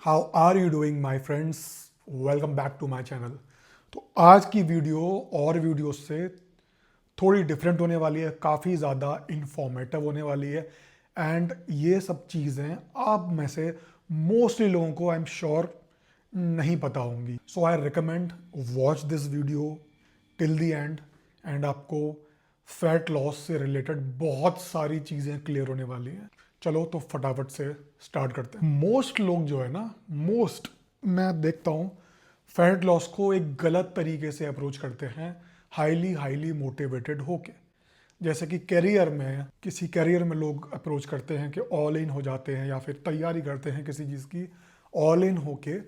How are you doing my friends. Welcome back to my channel. तो आज की video और वीडियो से थोड़ी डिफरेंट होने वाली है, काफ़ी ज़्यादा इंफॉर्मेटिव होने वाली है। एंड ये सब चीज़ें आप में से मोस्टली लोगों को आई एम श्योर नहीं पता होंगी। So I recommend watch this video till the end. एंड आपको फैट लॉस से रिलेटेड बहुत सारी चीज़ें क्लियर होने वाली हैं। चलो तो फटाफट से स्टार्ट करते हैं। मोस्ट लोग जो है ना, मैं देखता हूँ फैट लॉस को एक गलत तरीके से अप्रोच करते हैं, हाईली हाईली मोटिवेटेड होके। जैसे कि करियर में, किसी करियर में लोग अप्रोच करते हैं कि ऑल इन हो जाते हैं, या फिर तैयारी करते हैं किसी चीज़ की, ऑल इन होके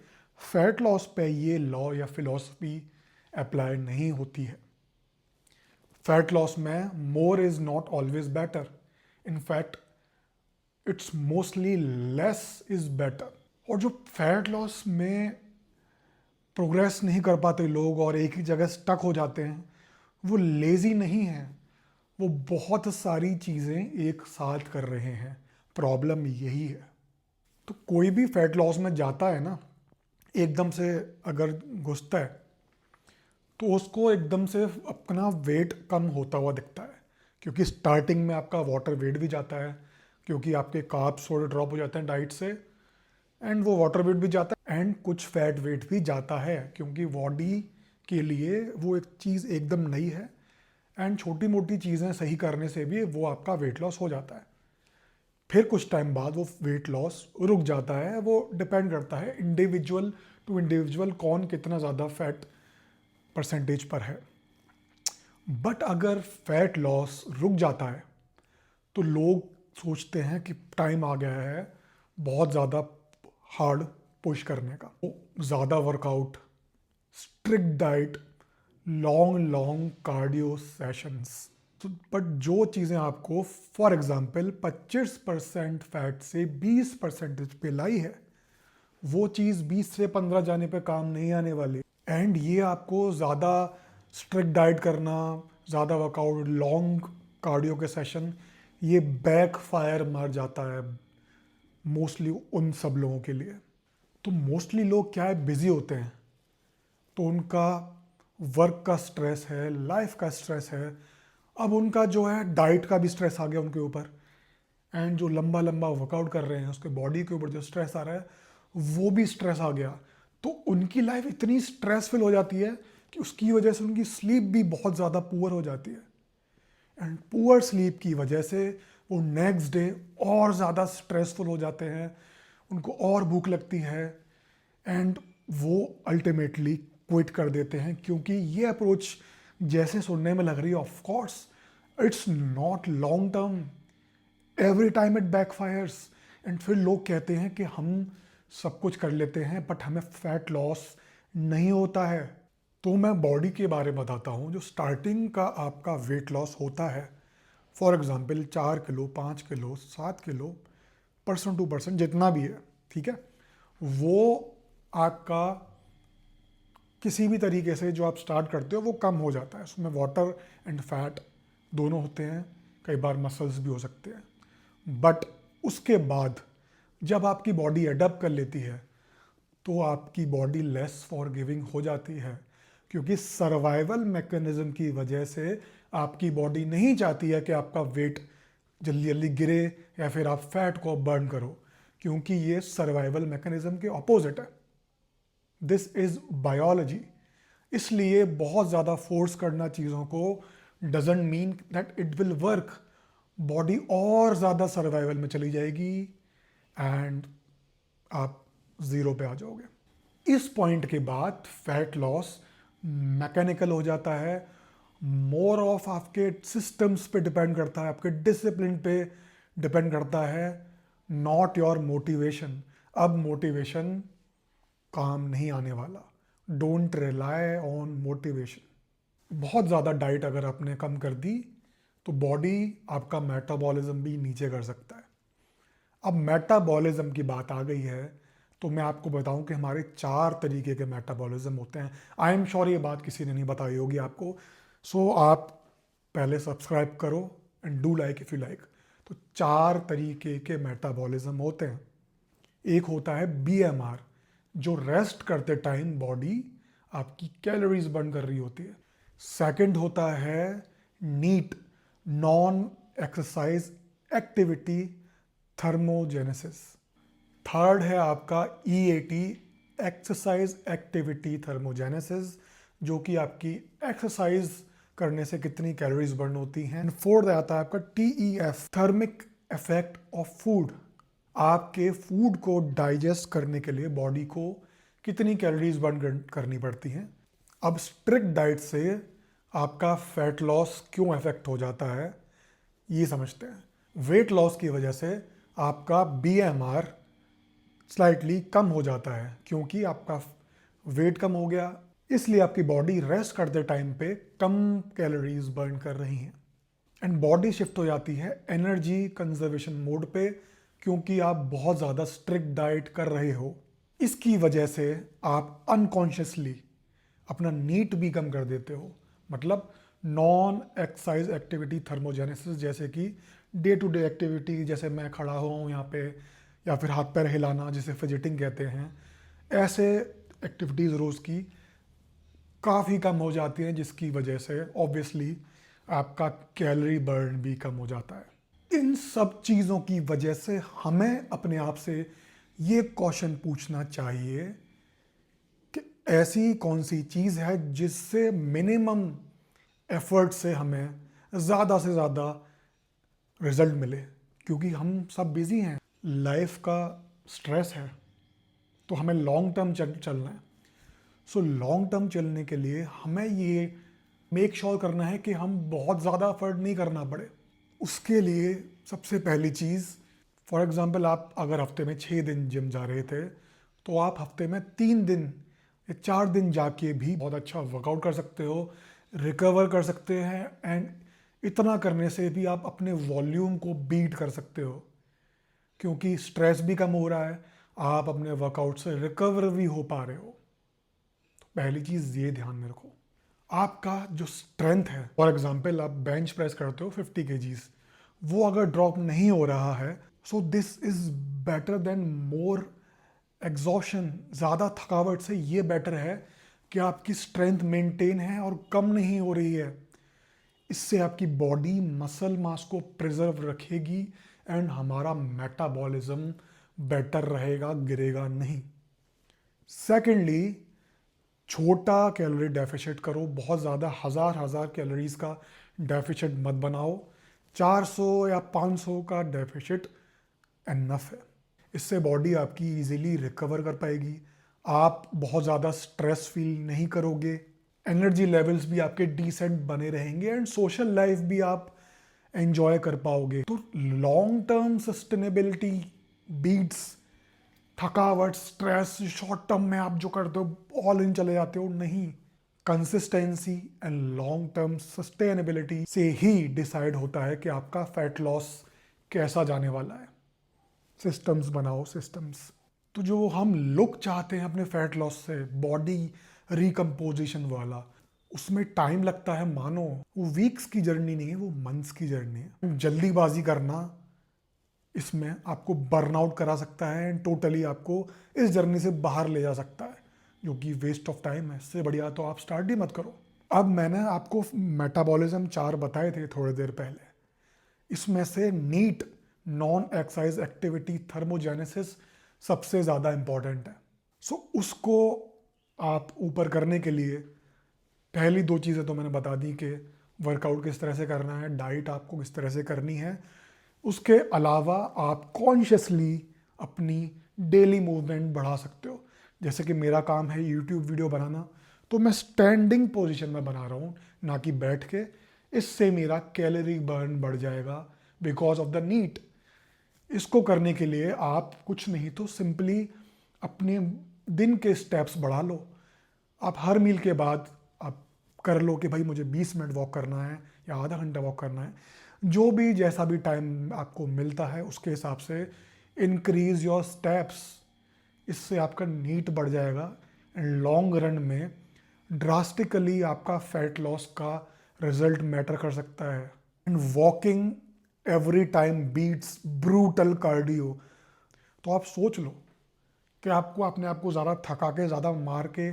फैट लॉस पे ये लॉ या फिलॉसफी अप्लाई नहीं होती है। फैट लॉस में मोर is not always better. In fact it's mostly less is better. और जो फैट लॉस में प्रोग्रेस नहीं कर पाते लोग और एक ही जगह स्टक हो जाते हैं, वो लेज़ी नहीं है, वो बहुत सारी चीज़ें एक साथ कर रहे हैं। प्रॉब्लम यही है। तो कोई भी फैट लॉस में जाता है ना, एकदम से अगर घुसता है तो उसको एकदम से अपना वेट कम होता हुआ दिखता है, क्योंकि स्टार्टिंग में आपका वाटर वेट भी जाता है, क्योंकि आपके कार्ब्स थोड़े ड्रॉप हो जाते हैं डाइट से, एंड वो वाटर वेट भी जाता है, एंड कुछ फैट वेट भी जाता है, क्योंकि बॉडी के लिए वो एक चीज़ एकदम नई है। एंड छोटी मोटी चीज़ें सही करने से भी वो आपका वेट लॉस हो जाता है। फिर कुछ टाइम बाद वो वेट लॉस रुक जाता है। वो डिपेंड करता है इंडिविजुअल टू इंडिविजुअल, कौन कितना ज़्यादा फैट परसेंटेज पर है। बट अगर फैट लॉस रुक जाता है तो लोग सोचते हैं कि टाइम आ गया है बहुत ज़्यादा हार्ड पुश करने का। ज़्यादा workout, strict diet, long long cardio sessions. But जो चीज़ें आपको फॉर एग्जांपल 25% फैट से 20% पे लाई है, वो चीज़ 20 से 15 जाने पे काम नहीं आने वाली। एंड ये आपको ज़्यादा स्ट्रिक्ट डाइट करना, ज़्यादा वर्कआउट, लॉन्ग कार्डियो के सेशन, ये बैक फायर मार जाता है मोस्टली उन सब लोगों के लिए। तो मोस्टली लोग क्या है, बिजी होते हैं, तो उनका वर्क का स्ट्रेस है, लाइफ का स्ट्रेस है, अब उनका जो है डाइट का भी स्ट्रेस आ गया उनके ऊपर, एंड जो लंबा लंबा वर्कआउट कर रहे हैं उसके बॉडी के ऊपर जो स्ट्रेस आ रहा है वो भी स्ट्रेस आ गया। तो उनकी लाइफ इतनी स्ट्रेसफुल हो जाती है कि उसकी वजह से उनकी स्लीप भी बहुत ज़्यादा पुअर हो जाती है। एंड पुअर स्लीप की वजह से वो नेक्स्ट डे और ज़्यादा स्ट्रेसफुल हो जाते हैं, उनको और भूख लगती है, एंड वो अल्टीमेटली क्विट कर देते हैं। क्योंकि ये अप्रोच जैसे सुनने में लग रही है, of course it's not long term, every time it backfires. And फिर लोग कहते हैं कि हम सब कुछ कर लेते हैं बट हमें फैट लॉस नहीं होता है। तो मैं बॉडी के बारे में बताता हूँ। जो स्टार्टिंग का आपका वेट लॉस होता है, for example 4 kilo, 5 kilo, 7 kilo, person to person जितना भी है, ठीक है, वो आपका किसी भी तरीके से जो आप स्टार्ट करते हो वो कम हो जाता है। उसमें वाटर एंड फैट दोनों होते हैं, कई बार मसल्स भी हो सकते हैं। बट उसके बाद जब आपकी बॉडी अडप्ट कर लेती है तो आपकी बॉडी लेस फॉरगिविंग हो जाती है, क्योंकि सर्वाइवल मैकेनिज्म की वजह से आपकी बॉडी नहीं चाहती है कि आपका वेट जल्दी जल्दी गिरे या फिर आप फैट को बर्न करो, क्योंकि ये सर्वाइवल मैकेनिज्म के ऑपोजिट है। This is biology. इसलिए बहुत ज़्यादा फोर्स करना चीज़ों को doesn't mean that it will work. Body और ज़्यादा सर्वाइवल में चली जाएगी एंड आप ज़ीरो पे आ जाओगे। इस पॉइंट के बाद फैट लॉस मैकेनिकल हो जाता है, मोर ऑफ आपके सिस्टम्स पे डिपेंड करता है, आपके डिसिप्लिन पे डिपेंड करता है, नॉट योर मोटिवेशन। अब मोटिवेशन काम नहीं आने वाला। Don't rely on motivation. बहुत ज़्यादा डाइट अगर आपने कम कर दी तो बॉडी आपका मेटाबॉलिज्म भी नीचे कर सकता है। अब मेटाबॉलिज्म की बात आ गई है तो मैं आपको बताऊं कि हमारे 4 तरीके के मेटाबॉलिज्म होते हैं। आई एम श्योर ये बात किसी ने नहीं बताई होगी आपको। सो आप पहले सब्सक्राइब करो and do like if you like. तो 4 तरीके के मेटाबॉलिज्म होते हैं। एक होता है BMR, जो रेस्ट करते टाइम बॉडी आपकी कैलोरीज बर्न कर रही होती है। सेकंड होता है NEAT, non exercise activity thermogenesis. Third है आपका EAT, एक्सरसाइज एक्टिविटी थर्मोजेनेसिस, जो कि आपकी एक्सरसाइज करने से कितनी कैलोरीज बर्न होती हैं। फोर्थ आता है आपका TEF, thermic effect of food, आपके फूड को डाइजेस्ट करने के लिए बॉडी को कितनी कैलोरीज बर्न करनी पड़ती हैं। अब स्ट्रिक्ट डाइट से आपका फैट लॉस क्यों इफेक्ट हो जाता है ये समझते हैं। वेट लॉस की वजह से आपका BMR स्लाइटली कम हो जाता है, क्योंकि आपका वेट कम हो गया, इसलिए आपकी बॉडी रेस्ट करते टाइम पे कम कैलोरीज बर्न कर रही हैं एंड बॉडी शिफ्ट हो जाती है एनर्जी कंजर्वेशन मोड पे, क्योंकि आप बहुत ज़्यादा स्ट्रिक्ट डाइट कर रहे हो। इसकी वजह से आप अनकॉन्शियसली अपना नीट भी कम कर देते हो, मतलब नॉन एक्सरसाइज एक्टिविटी थर्मोजेनेसिस, जैसे कि डे टू डे एक्टिविटी, जैसे मैं खड़ा हूँ यहाँ पे, या फिर हाथ पैर हिलाना जिसे फिजिटिंग कहते हैं, ऐसे एक्टिविटीज़ रोज़ की काफ़ी कम हो जाती हैं, जिसकी वजह से ऑब्वियसली आपका कैलोरी बर्न भी कम हो जाता है। इन सब चीज़ों की वजह से हमें अपने आप से ये क्वेश्चन पूछना चाहिए कि ऐसी कौन सी चीज़ है जिससे मिनिमम एफर्ट से हमें ज़्यादा से ज़्यादा रिजल्ट मिले, क्योंकि हम सब बिजी हैं, लाइफ का स्ट्रेस है, तो हमें लॉन्ग टर्म चलना है। सो लॉन्ग टर्म चलने के लिए हमें ये मेक श्योर करना है कि हम बहुत ज़्यादा एफर्ट नहीं करना पड़े। उसके लिए सबसे पहली चीज़, फॉर एग्ज़ाम्पल आप अगर हफ्ते में 6 दिन जिम जा रहे थे, तो आप हफ्ते में 3 दिन या 4 दिन जाके भी बहुत अच्छा वर्कआउट कर सकते हो, रिकवर कर सकते हैं एंड इतना करने से भी आप अपने वॉल्यूम को बीट कर सकते हो, क्योंकि स्ट्रेस भी कम हो रहा है, आप अपने वर्कआउट से रिकवर भी हो पा रहे हो। तो पहली चीज़ ये ध्यान में रखो, आपका जो स्ट्रेंथ है, फॉर एग्जांपल आप बेंच प्रेस करते हो 50 kgs, वो अगर ड्रॉप नहीं हो रहा है, so this is better than more exhaustion. ज़्यादा थकावट से ये बेटर है कि आपकी स्ट्रेंथ मेंटेन है और कम नहीं हो रही है। इससे आपकी बॉडी मसल मास को प्रिजर्व रखेगी एंड हमारा मेटाबॉलिज्म बेटर रहेगा, गिरेगा नहीं। सेकेंडली, छोटा कैलोरी डेफिसिट करो, बहुत ज़्यादा हज़ार कैलोरीज का डेफिसिट मत बनाओ। 400 या 500 का डेफिसिट एनफ है। इससे बॉडी आपकी इजीली रिकवर कर पाएगी, आप बहुत ज़्यादा स्ट्रेस फील नहीं करोगे, एनर्जी लेवल्स भी आपके डिसेंट बने रहेंगे एंड सोशल लाइफ भी आप एंजॉय कर पाओगे। तो लॉन्ग टर्म सस्टेनेबिलिटी बीट्स थकावट, स्ट्रेस। शॉर्ट टर्म में आप जो करते हो ऑल इन चले जाते हो, नहीं। Consistency and long term sustainability से ही डिसाइड होता है कि आपका फैट लॉस कैसा जाने वाला है। सिस्टम्स बनाओ, सिस्टम्स। तो जो हम लुक चाहते हैं अपने फैट लॉस से, बॉडी रिकम्पोजिशन वाला, उसमें टाइम लगता है, मानो वो वीक्स की जर्नी नहीं है, वो मंथ्स की जर्नी है। जल्दीबाजी करना इसमें आपको बर्नआउट करा सकता है एंड टोटली आपको इस जर्नी से बाहर ले जा सकता है, जो कि वेस्ट ऑफ टाइम है। इससे बढ़िया तो आप स्टार्ट ही मत करो। अब मैंने आपको मेटाबॉलिज्म 4 बताए थे थोड़ी देर पहले, इसमें से NEAT, non exercise activity thermogenesis सबसे ज़्यादा इम्पॉर्टेंट है। सो उसको आप ऊपर करने के लिए पहली 2 चीज़ें तो मैंने बता दी कि वर्कआउट किस तरह से करना है, डाइट आपको किस तरह से करनी है। उसके अलावा आप कॉन्शियसली अपनी डेली मूवमेंट बढ़ा सकते हो। जैसे कि मेरा काम है यूट्यूब वीडियो बनाना, तो मैं स्टैंडिंग पोजीशन में बना रहा हूँ, ना कि बैठ के। इससे मेरा कैलोरी बर्न बढ़ जाएगा बिकॉज ऑफ द नीट। इसको करने के लिए आप कुछ नहीं तो सिंपली अपने दिन के स्टेप्स बढ़ा लो। आप हर मील के बाद आप कर लो कि भाई मुझे 20 मिनट वॉक करना है या आधा घंटा वॉक करना है, जो भी जैसा भी टाइम आपको मिलता है उसके हिसाब से इंक्रीज योर स्टेप्स। इससे आपका नीट बढ़ जाएगा एंड लॉन्ग रन में ड्रास्टिकली आपका फैट लॉस का रिजल्ट मैटर कर सकता है। And walking every time beats brutal cardio. तो आप सोच लो कि आपको अपने आप को ज़्यादा थका के, ज़्यादा मार के,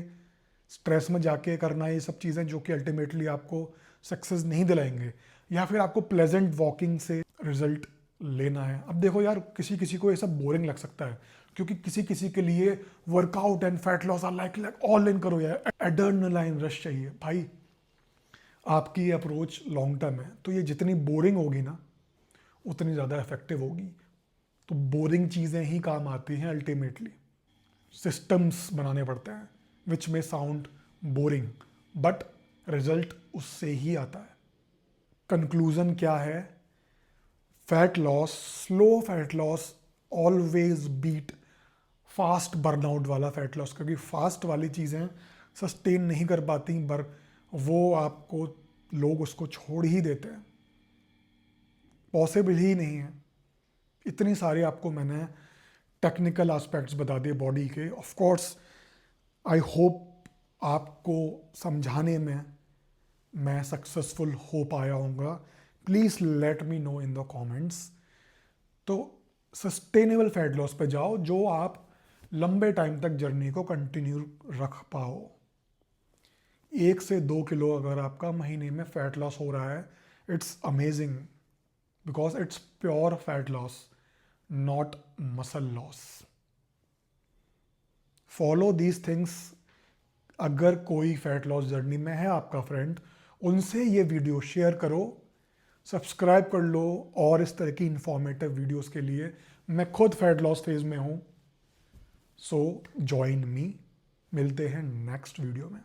स्ट्रेस में जाके करना ये सब चीज़ें जो कि अल्टीमेटली आपको सक्सेस नहीं दिलाएंगे, या फिर आपको प्लेजेंट वॉकिंग से रिजल्ट लेना है। अब देखो यार, किसी किसी को ये सब बोरिंग लग सकता है, क्योंकि किसी किसी के लिए workout and fat loss are like all in करो यार, एड्रेनलाइन रश चाहिए भाई। आपकी अप्रोच लॉन्ग टर्म है, तो ये जितनी बोरिंग होगी ना उतनी ज़्यादा इफेक्टिव होगी। तो बोरिंग चीज़ें ही काम आती हैं अल्टीमेटली। सिस्टम्स बनाने पड़ते हैं विच में साउंड बोरिंग, बट रिजल्ट उससे ही आता है। कंक्लूजन क्या है? Fat loss, slow fat loss always beat fast burnout वाला फैट लॉस, क्योंकि फास्ट वाली चीज़ें सस्टेन नहीं कर पाती, पर वो आपको, लोग उसको छोड़ ही देते हैं, पॉसिबल ही नहीं है। इतनी सारी आपको मैंने टेक्निकल एस्पेक्ट्स बता दिए बॉडी के। ऑफ कोर्स आई होप आपको समझाने में मैं सक्सेसफुल हो पाया होऊंगा। Please let me know in the comments. तो सस्टेनेबल फैट लॉस पे जाओ, जो आप लंबे टाइम तक जर्नी को कंटिन्यू रख पाओ। 1 से 2 किलो अगर आपका महीने में फैट लॉस हो रहा है, it's amazing, because it's pure fat loss, not muscle loss. Follow these things. अगर कोई फैट लॉस जर्नी में है आपका फ्रेंड, उनसे ये वीडियो शेयर करो, सब्सक्राइब कर लो और इस तरह की इंफॉर्मेटिव वीडियोस के लिए। मैं खुद फैट लॉस फेज में हूँ, सो जॉइन मी। मिलते हैं नेक्स्ट वीडियो में।